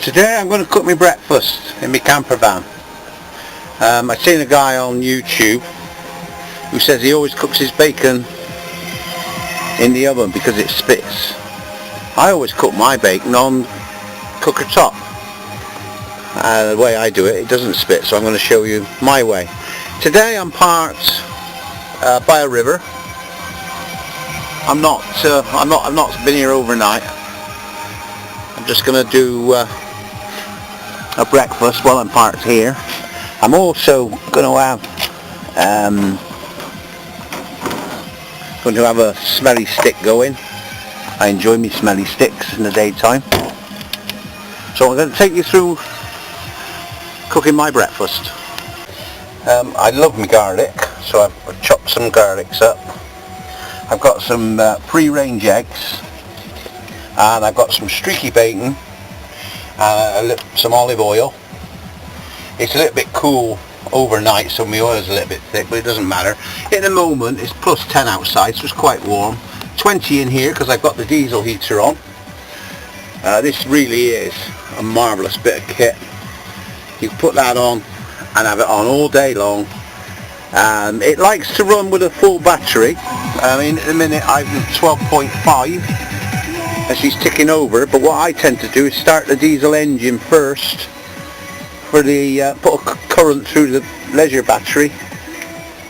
Today I'm going to cook my breakfast in my camper van. I've seen a guy on YouTube who says he always cooks his bacon in the oven because it spits. I always cook my bacon on cooker top. The way I do it, it doesn't spit, so I'm going to show you my way. Today I'm parked by a river. I've not been here overnight. I'm just going to do a breakfast while I'm parked here. I'm also going to have a smelly stick going. I enjoy me smelly sticks in the daytime. So I'm going to take you through cooking my breakfast. I love my garlic, so I've chopped some garlics up. I've got some free-range eggs, and I've got some streaky bacon, some olive oil. It's a little bit cool overnight, so my oil's a little bit thick, but it doesn't matter. In the moment it's plus 10 outside, so it's quite warm. 20 in here because I've got the diesel heater on. This really is a marvellous bit of kit. You can put that on and have it on all day long. It likes to run with a full battery. I mean, at the minute I've 12.5 and she's ticking over, but what I tend to do is start the diesel engine first for the put a current through the leisure battery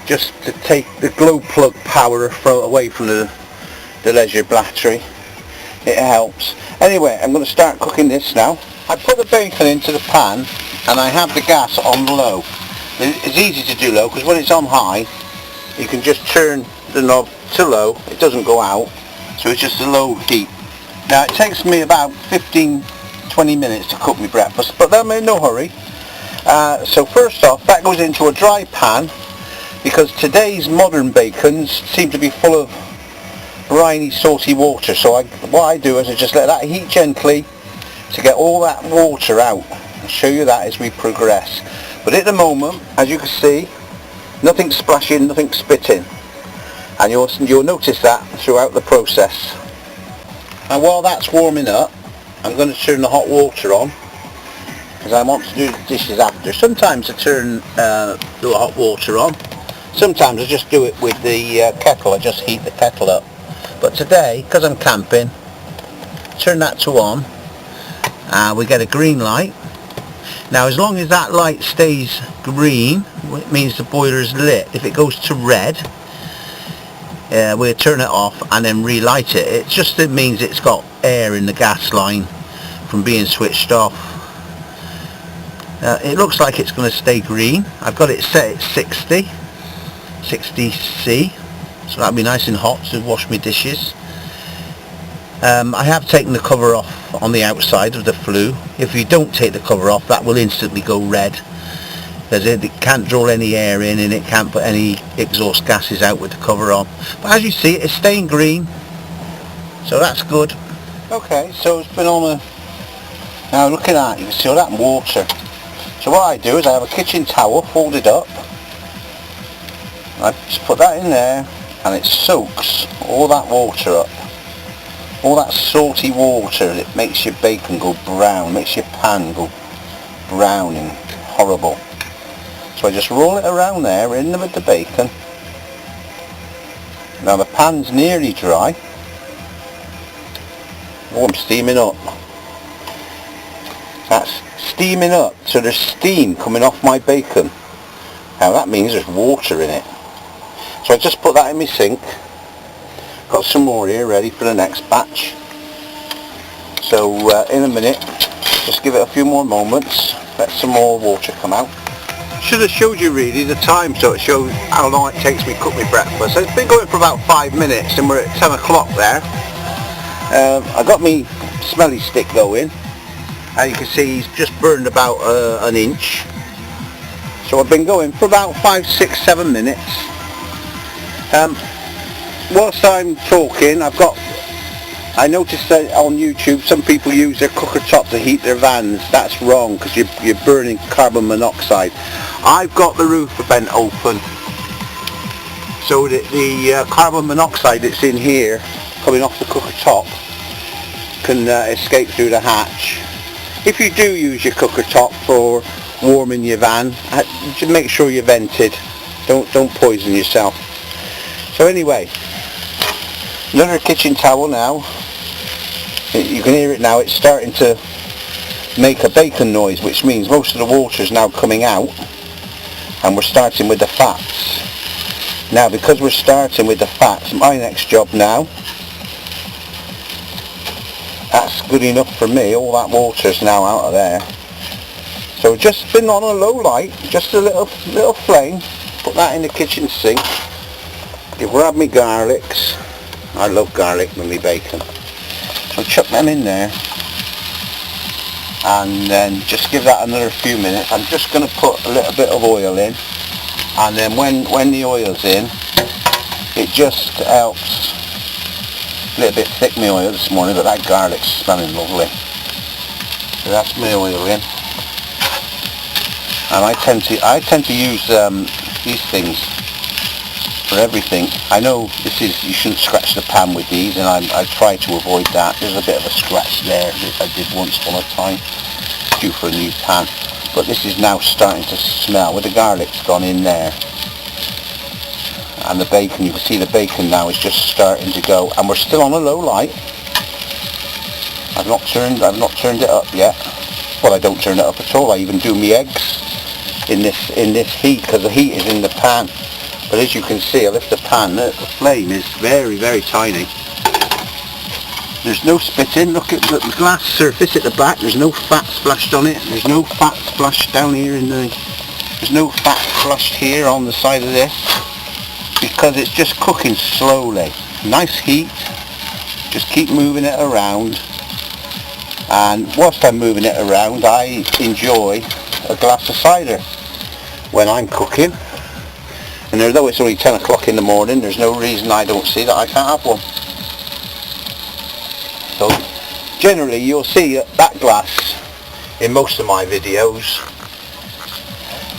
just to take the glow plug power away from the leisure battery. It helps. Anyway, I'm going to start cooking this now. I put the bacon into the pan and I have the gas on low. It's easy to do low because when it's on high you can just turn the knob to low. It doesn't go out, so it's just a low heat. Now it takes me about 15-20 minutes to cook my breakfast, but I'm in no hurry. So first off, that goes into a dry pan because today's modern bacons seem to be full of briny, salty water. So what I do is I just let that heat gently to get all that water out. I'll show you that as we progress. But at the moment, as you can see, nothing splashing, nothing spitting, and you'll notice that throughout the process. And while that's warming up, I'm going to turn the hot water on because I want to do the dishes after. Sometimes I turn the hot water on. Sometimes I just do it with the kettle. I just heat the kettle up. But today, because I'm camping, turn that to on. We get a green light. Now as long as that light stays green, it means the boiler is lit. If it goes to red, we'll turn it off and then relight it. It means it's got air in the gas line from being switched off. It looks like it's going to stay green. I've got it set at 60C, so that'll be nice and hot to wash my dishes. I have taken the cover off on the outside of the flue. If you don't take the cover off, that will instantly go red because it can't draw any air in and it can't put any exhaust gases out with the cover on. But as you see, it's staying green, so that's good. Okay, so it's been on now look at that, you can see all that water. So what I do is I have a kitchen towel folded up. I just put that in there and it soaks all that water up. All that salty water, it makes your bacon go brown, makes your pan go brown and horrible. So I just roll it around there in with the bacon. Now the pan's nearly dry. Oh, I'm steaming up. That's steaming up, so there's steam coming off my bacon. Now that means there's water in it. So I just put that in my sink. Got some more here ready for the next batch. So in a minute, just give it a few more moments, let some more water come out. Should have showed you really the time so it shows how long it takes me to cook my breakfast. So it's been going for about 5 minutes and we're at 10 o'clock there. I got me smelly stick going, and you can see he's just burned about an inch. So I've been going for about 5, 6, 7 minutes. Whilst I'm talking, I noticed that on YouTube some people use their cooker top to heat their vans. That's wrong because you're burning carbon monoxide. I've got the roof bent open so that the carbon monoxide that's in here coming off the cooker top can escape through the hatch. If you do use your cooker top for warming your van, just make sure you're vented. Don't poison yourself. So anyway, another kitchen towel now. You can hear it now, it's starting to make a bacon noise, which means most of the water is now coming out, and we're starting with the fats. Now because we're starting with the fats, my next job now, that's good enough for me, all that water's now out of there. So just been on a low light, just a little flame, put that in the kitchen sink, grab me garlics, I love garlic with me bacon, I'll chuck them in there, and then just give that another few minutes. I'm just going to put a little bit of oil in, and then when the oil's in, it just helps. A little bit thick my oil this morning, but that garlic's smelling lovely. So that's my oil in, and I tend to use these things for everything. I know this is, you shouldn't scratch the pan with these, and I try to avoid that. There's a bit of a scratch there that I did once upon a time, due for a new pan, but this is now starting to smell, with the garlic's gone in there. And the bacon, you can see the bacon now is just starting to go, and we're still on a low light. I've not turned it up yet. Well, I don't turn it up at all. I even do my eggs in this heat, because the heat is in the pan. But as you can see, I lift the pan, the flame is very, very tiny. There's no spitting. Look at the glass surface at the back. There's no fat splashed on it. There's no fat splashed down here there's no fat splashed here on the side of this, because it's just cooking slowly. Nice heat, just keep moving it around, and whilst I'm moving it around, I enjoy a glass of cider when I'm cooking. And although it's only 10 o'clock in the morning, there's no reason I don't see that I can't have one. So generally you'll see that glass in most of my videos,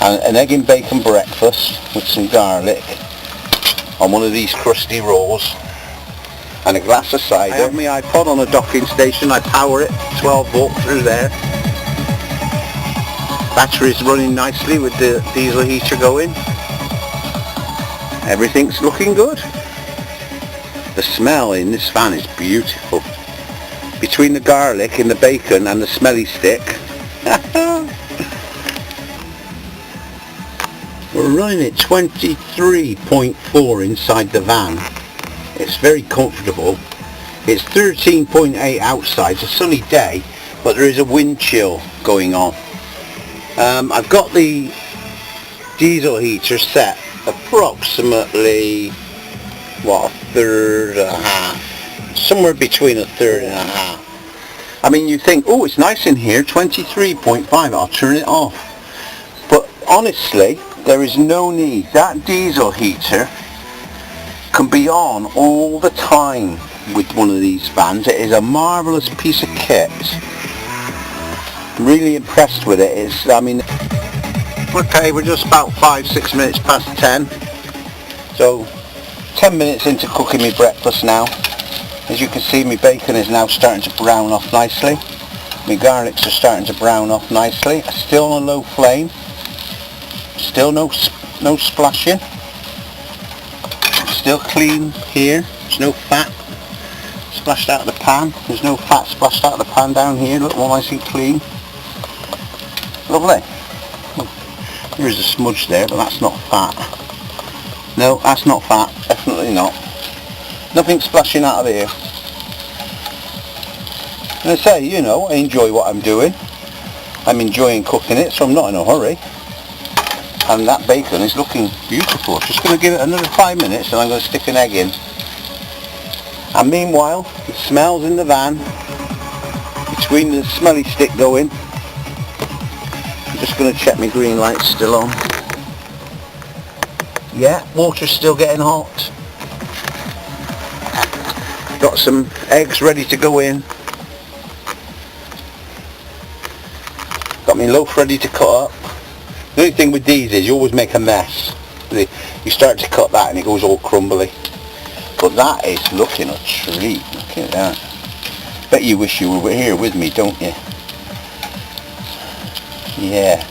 and an egg and bacon breakfast with some garlic on one of these crusty rolls, and a glass of cider. I have my iPod on a docking station, I power it, 12 volt through there. Battery's running nicely with the diesel heater going. Everything's looking good. The smell in this van is beautiful. Between the garlic and the bacon and the smelly stick. We're running at 23.4 inside the van. It's very comfortable. It's 13.8 outside. It's a sunny day, but there is a wind chill going on. I've got the diesel heater set approximately, what, a third and a half. Somewhere between a third and a half. I mean, you think, oh, it's nice in here, 23.5, I'll turn it off. But honestly, there is no need. That diesel heater can be on all the time with one of these vans. It is a marvellous piece of kit. I'm really impressed with it. It's, I mean, okay, we're just about 5-6 minutes past 10. So 10 minutes into cooking my breakfast now. As you can see, my bacon is now starting to brown off nicely. My garlics are starting to brown off nicely. Still on a low flame. Still no splashing. Still clean here. There's no fat splashed out of the pan. There's no fat splashed out of the pan down here. Look, all nice and clean. Lovely. There's a smudge there, but that's not fat. No, that's not fat. Definitely not. Nothing splashing out of here. And I say, you know, I enjoy what I'm doing. I'm enjoying cooking it, so I'm not in a hurry. And that bacon is looking beautiful. Just going to give it another 5 minutes and I'm going to stick an egg in. And meanwhile, the smells in the van, between the smelly stick going, I'm just going to check my green light's still on. Yeah, water's still getting hot. Got some eggs ready to go in. Got my loaf ready to cut up. The only thing with these is you always make a mess. You start to cut that and it goes all crumbly. But that is looking a treat. Look at that. Bet you wish you were here with me, don't you? Yeah,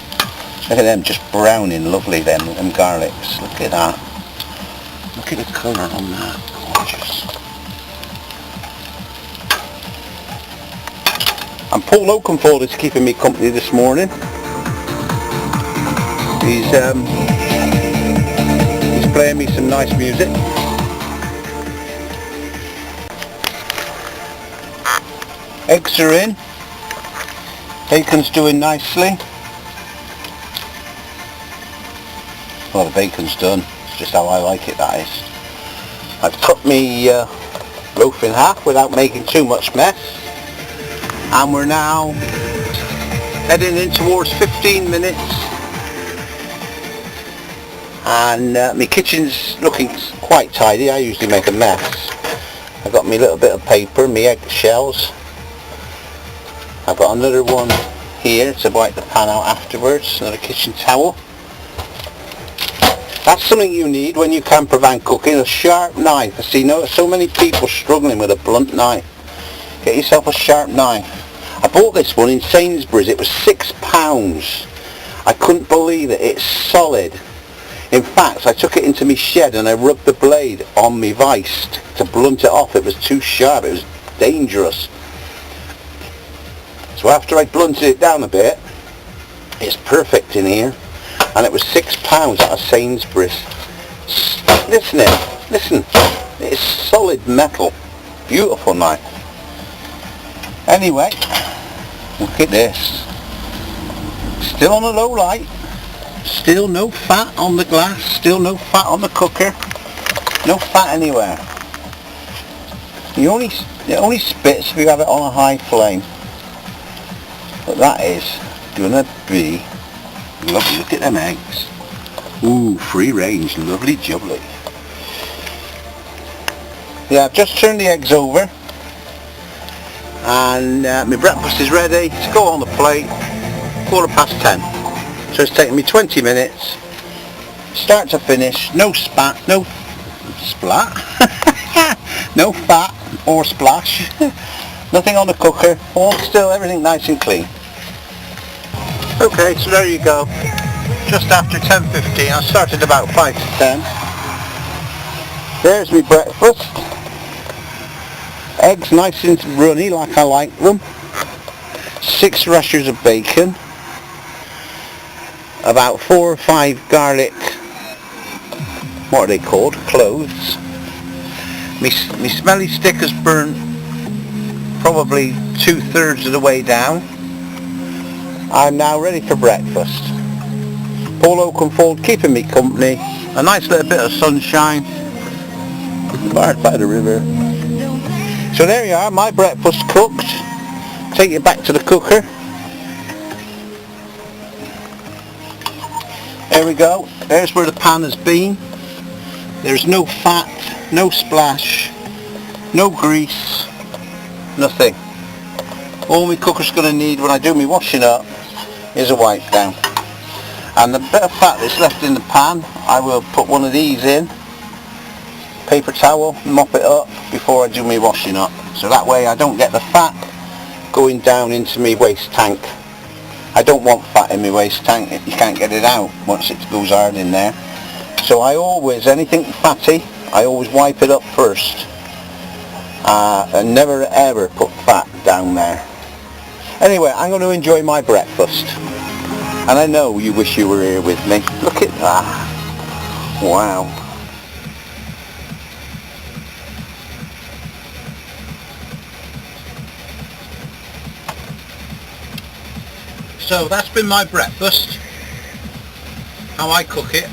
look at them just browning lovely, them garlics. Look at that. Look at the colour on that. Gorgeous. And Paul Oakenfold is keeping me company this morning. He's playing me some nice music. Eggs are in. Bacon's doing nicely. Well, the bacon's done. It's just how I like it, that is. I've cut me loaf in half without making too much mess. And we're now heading in towards 15 minutes. And my kitchen's looking quite tidy. I usually make a mess. I've got my little bit of paper, my egg shells. I've got another one here to wipe the pan out afterwards, another kitchen towel. That's something you need when you campervan cooking, a sharp knife. I see so many people struggling with a blunt knife. Get yourself a sharp knife. I bought this one in Sainsbury's, it was £6. I couldn't believe it, it's solid. In fact, I took it into my shed and I rubbed the blade on my vice to blunt it off. It was too sharp, it was dangerous. So after I blunted it down a bit, it's perfect in here. And it was £6 out of Sainsbury's. Listen, it's solid metal. Beautiful knife. Anyway, look at this. Still on a low light. Still no fat on the glass. Still no fat on the cooker. No fat anywhere. It only spits if you have it on a high flame. But that is gonna be lovely. Look at them eggs. Ooh, free range, lovely jubbly. Yeah, I've just turned the eggs over and my breakfast is ready to go on the plate. 10:15. So it's taken me 20 minutes, start to finish. No spat, no splat, no fat or splash. Nothing on the cooker, all still, everything nice and clean. Okay, so there you go. Just after 10:15, I started about 5 to 10. There's my breakfast. Eggs nice and runny like I like them. 6 rashers of bacon. About 4 or 5 garlic, what are they called? Cloves. Me smelly stick has burnt probably 2/3 of the way down. I'm now ready for breakfast. Paul Oakenfold keeping me company. A nice little bit of sunshine. Right by the river. So there you are, my breakfast cooked. Take it back to the cooker. There we go. There's where the pan has been. There's no fat, no splash, no grease, nothing. All my cooker's going to need when I do my washing up is a wipe down. And the bit of fat that's left in the pan, I will put one of these in, paper towel, mop it up before I do my washing up. So that way I don't get the fat going down into my waste tank. I don't want fat in my waste tank, you can't get it out once it goes hard in there. So I always, anything fatty, I always wipe it up first. And never ever put fat down there. Anyway, I'm going to enjoy my breakfast. And I know you wish you were here with me. Look at that. Wow. So that's been my breakfast. How I cook it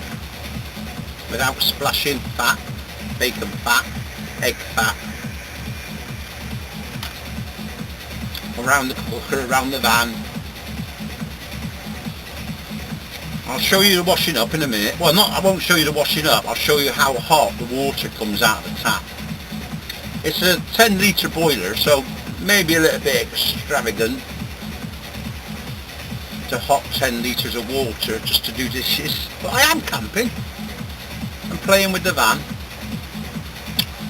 without splashing fat, bacon fat, egg fat, around the cooker, around the van. I'll show you the washing up in a minute. Well, I won't show you the washing up, I'll show you how hot the water comes out of the tap. It's a 10 litre boiler, so maybe a little bit extravagant to hot 10 litres of water just to do dishes, but I am camping and playing with the van.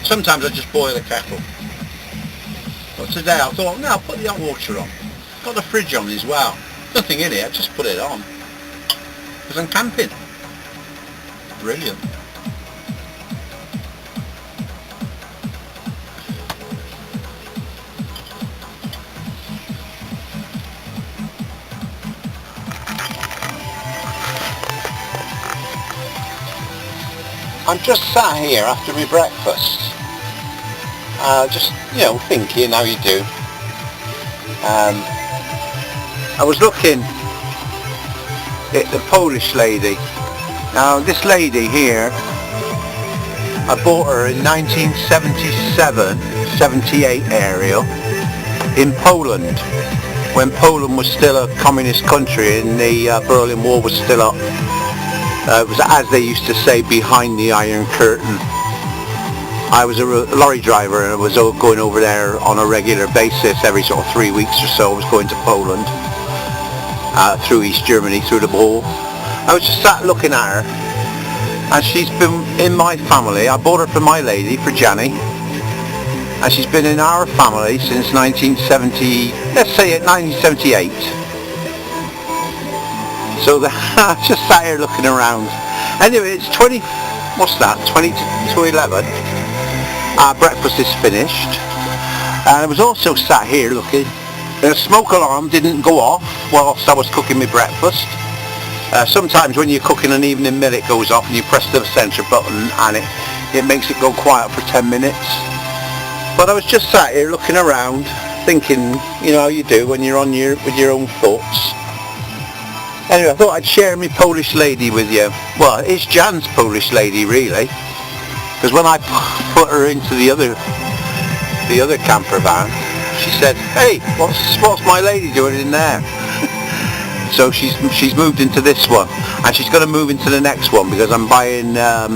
Sometimes I just boil the kettle, but today I thought, no, I'll put the hot water on. Got the fridge on as well, Nothing in it, I just put it on because I'm camping. Brilliant. I'm just sat here after my breakfast, just, you know, thinking how you do. I was looking at the Polish lady. Now this lady here, I bought her in 1977, 78 area in Poland, when Poland was still a communist country and the Berlin Wall was still up. It was, as they used to say, behind the Iron Curtain. I was a lorry driver and I was going over there on a regular basis every sort of 3 weeks or so. I was going to Poland, through East Germany, through the wall. I was just sat looking at her, and she's been in my family. I bought her for my lady, for Janny, and she's been in our family since 1970, let's say it, 1978. So I just sat here looking around. Anyway, it's 20, what's that, 20 to 11. Our breakfast is finished. And I was also sat here looking. The smoke alarm didn't go off whilst I was cooking my breakfast. Sometimes when you're cooking an evening meal it goes off and you press the centre button and it makes it go quiet for 10 minutes. But I was just sat here looking around, thinking, you know how you do when you're on with your own thoughts. Anyway, I thought I'd share my Polish lady with you. Well, it's Jan's Polish lady, really, because when I put her into the other camper van, she said, "Hey, what's my lady doing in there?" So she's moved into this one, and she's going to move into the next one because I'm buying. I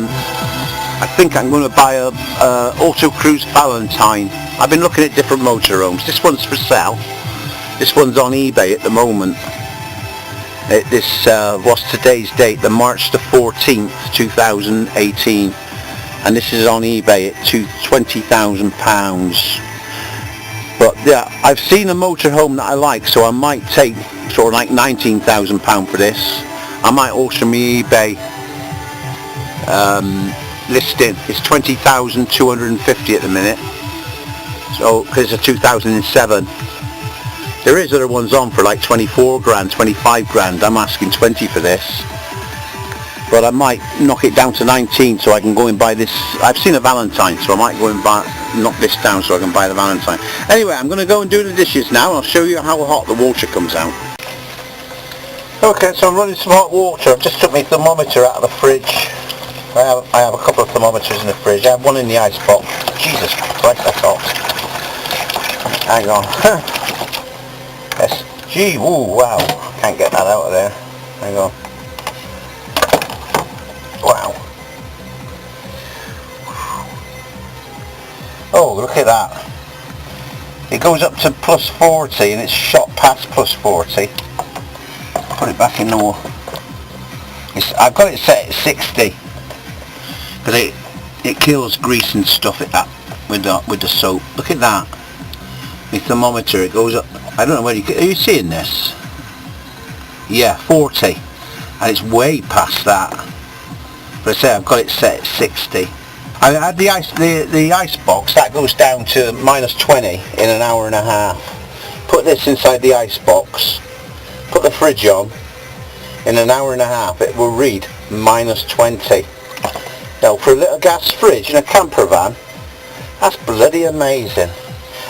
think I'm going to buy a Autocruise Valentine. I've been looking at different motorhomes. This one's for sale. This one's on eBay at the moment. What's today's date? The March the 14th, 2018, and this is on eBay at £20,000. But yeah, I've seen a motorhome that I like, so I might take sort of like £19,000 for this. I might alter my eBay listing. It's 20,250 at the minute. So because it's a 2007. There is other ones on for like 24 grand, 25 grand. I'm asking 20 for this. But I might knock it down to 19 so I can go and buy this. I've seen a Valentine, so I might go and knock this down so I can buy the Valentine. Anyway, I'm going to go and do the dishes now. I'll show you how hot the water comes out. Okay, so I'm running some hot water. I've just took my thermometer out of the fridge. I have a couple of thermometers in the fridge. I have one in the ice box. Jesus Christ, that's hot. Hang on. Yes. Gee, ooh, wow. Can't get that out of there. Hang on. Wow. Oh, look at that. It goes up to plus 40 and it's shot past plus 40. Put it back in the water. I've got it set at 60. But it kills grease and stuff with the soap. Look at that. The thermometer, it goes up. I don't know where are you seeing this? Yeah, 40, and it's way past that. But I say I've got it set at 60. I had the ice box that goes down to minus 20 in an hour and a half. Put this inside the ice box. Put the fridge on. In an hour and a half, it will read minus 20. Now, for a little gas fridge in a camper van, that's bloody amazing.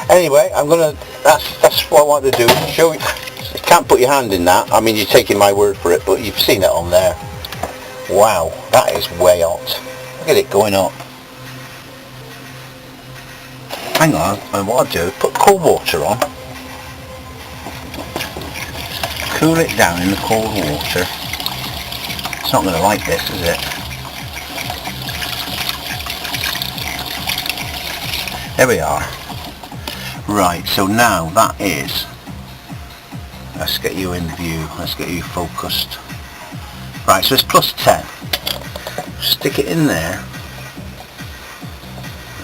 Anyway, that's what I want to do. Show you. You can't put your hand in that. I mean, you're taking my word for it, but you've seen it on there. Wow, that is way hot. Look at it going up. Hang on, and what I'll do, put cold water on. Cool it down in the cold water. It's not going to like this, is it? There we are. Right, so now that is, let's get you in view, let's get you focused. Right, so it's plus 10. Stick it in there.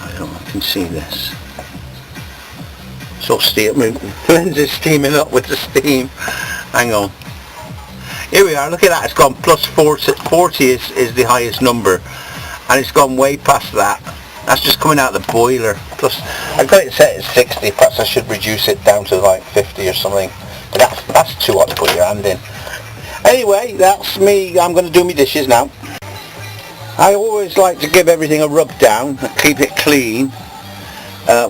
I don't know if you can see this. So steam, my lens is steaming up with the steam. Hang on. Here we are, look at that, it's gone plus 40, 40 is the highest number, and it's gone way past that. That's just coming out of the boiler. Plus, I've got it set at 60, perhaps I should reduce it down to like 50 or something, but that's too hot to put your hand in. Anyway, that's me. I'm going to do my dishes now. I always like to give everything a rub down, keep it clean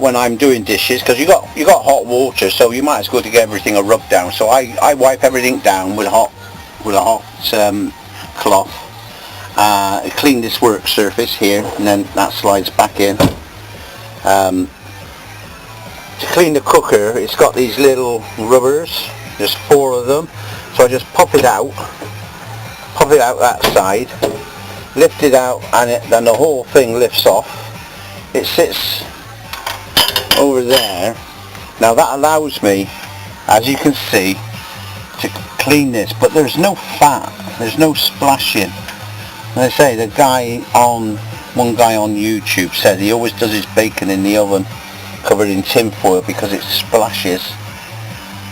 when I'm doing dishes, because you got hot water, so you might as well give everything a rub down. So I wipe everything down with a hot cloth. Clean this work surface here, and then that slides back in. To clean the cooker, it's got these little rubbers. There's 4 of them. So I just pop it out that side, lift it out, and then the whole thing lifts off. It sits over there. Now that allows me, as you can see, to clean this, but there's no fat, there's no splashing. As I say, one guy on YouTube said he always does his bacon in the oven covered in tin foil because it splashes.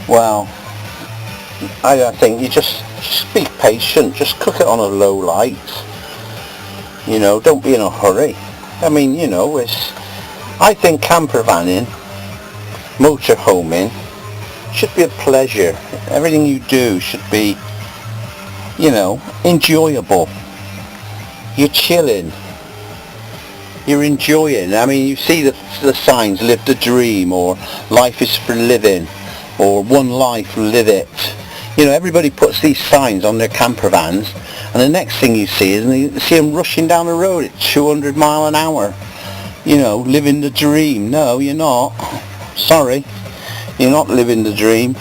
Well, I think you just be patient, just cook it on a low light. You know, don't be in a hurry. I mean, you know, I think campervanning, motorhoming, should be a pleasure. Everything you do should be, you know, enjoyable. You're chilling. You're enjoying. I mean, you see the signs, live the dream, or life is for living, or one life, live it. You know, everybody puts these signs on their camper vans, and the next thing you see is you see them rushing down the road at 200 mile an hour. You know, living the dream. No, you're not. Sorry, you're not living the dream.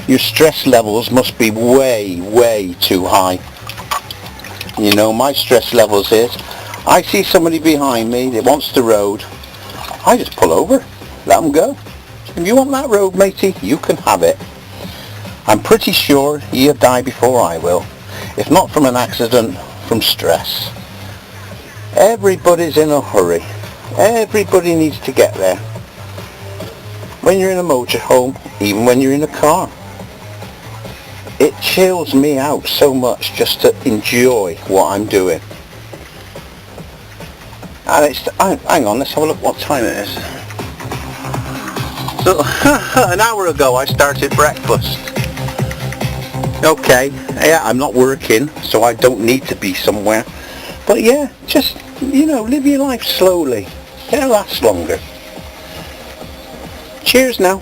Your stress levels must be way, way too high. You know, my stress levels is, I see somebody behind me that wants the road, I just pull over, let them go. If you want that road, matey, you can have it. I'm pretty sure you'll die before I will, if not from an accident, from stress. Everybody's in a hurry. Everybody needs to get there. When you're in a motorhome, even when you're in a car. It chills me out so much just to enjoy what I'm doing. And hang on, let's have a look what time it is. So, an hour ago I started breakfast. Okay, yeah, I'm not working, so I don't need to be somewhere. But yeah, just, you know, live your life slowly. It'll last longer. Cheers now.